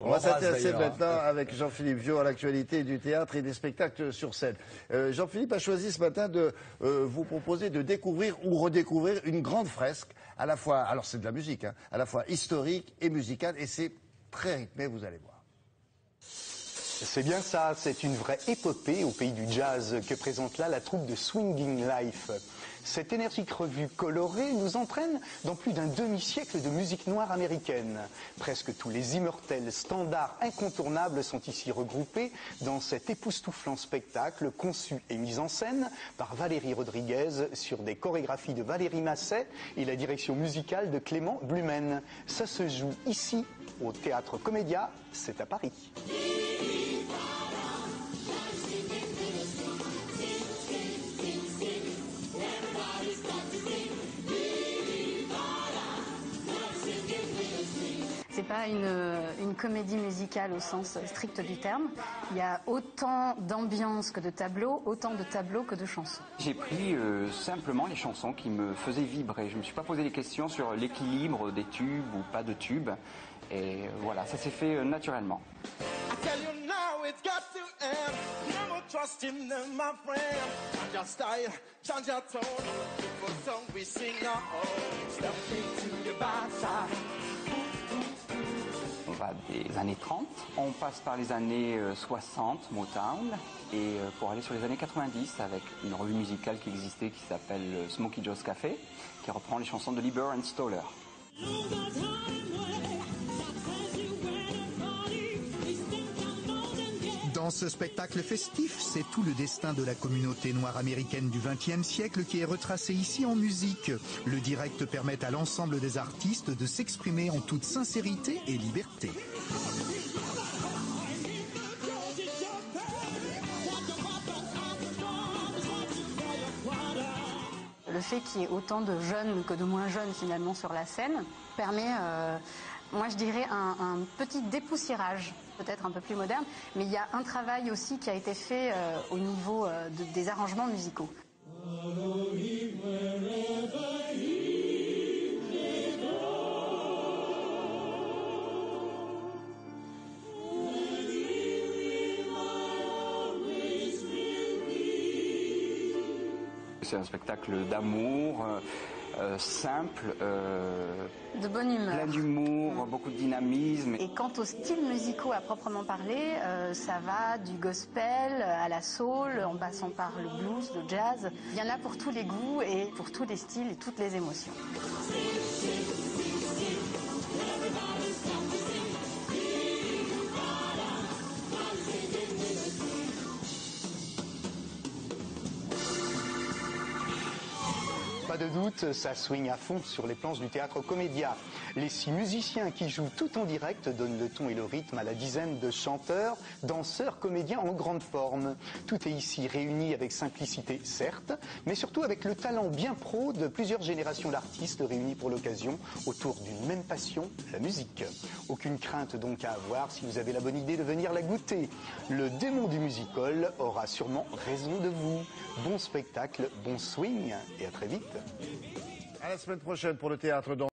On va s'intéresser maintenant avec Jean-Philippe Viau à l'actualité du théâtre et des spectacles sur scène. Jean-Philippe a choisi ce matin de vous proposer de découvrir ou redécouvrir une grande fresque, à la fois, alors c'est de la musique, hein, à la fois historique et musicale, et c'est très rythmé, vous allez voir. C'est bien ça, c'est une vraie épopée au pays du jazz que présente là la troupe de Swinging Life. Cette énergique revue colorée nous entraîne dans plus d'un demi-siècle de musique noire américaine. Presque tous les immortels standards incontournables sont ici regroupés dans cet époustouflant spectacle conçu et mis en scène par Valérie Rodriguez sur des chorégraphies de Valérie Masset et la direction musicale de Clément Blumen. Ça se joue ici au Théâtre Commedia, c'est à Paris. C'est pas une comédie musicale au sens strict du terme. Il y a autant d'ambiance que de tableaux, autant de tableaux que de chansons. J'ai pris simplement les chansons qui me faisaient vibrer. Je ne me suis pas posé des questions sur l'équilibre des tubes ou pas de tubes. Et voilà, ça s'est fait naturellement. On va des années 30, on passe par les années 60, Motown, et pour aller sur les années 90 avec une revue musicale qui existait qui s'appelle Smokey Joe's Café, qui reprend les chansons de Lieber and Stoller. Dans ce spectacle festif, c'est tout le destin de la communauté noire américaine du XXe siècle qui est retracé ici en musique. Le direct permet à l'ensemble des artistes de s'exprimer en toute sincérité et liberté. Le fait qu'il y ait autant de jeunes que de moins jeunes finalement sur la scène permet, moi je dirais, un petit dépoussiérage, peut-être un peu plus moderne, mais il y a un travail aussi qui a été fait au niveau des arrangements musicaux. C'est un spectacle d'amour, simple, de bonne humeur, plein d'humour, beaucoup de dynamisme. Et quant aux styles musicaux à proprement parler, ça va du gospel à la soul, en passant par le blues, le jazz. Il y en a pour tous les goûts et pour tous les styles et toutes les émotions. Pas de doute, ça swing à fond sur les planches du Théâtre Commedia. Les 6 musiciens qui jouent tout en direct donnent le ton et le rythme à la dizaine de chanteurs, danseurs, comédiens en grande forme. Tout est ici réuni avec simplicité, certes, mais surtout avec le talent bien pro de plusieurs générations d'artistes réunis pour l'occasion autour d'une même passion, la musique. Aucune crainte donc à avoir si vous avez la bonne idée de venir la goûter. Le démon du music-hall aura sûrement raison de vous. Bon spectacle, bon swing et à très vite. À la semaine prochaine pour le théâtre.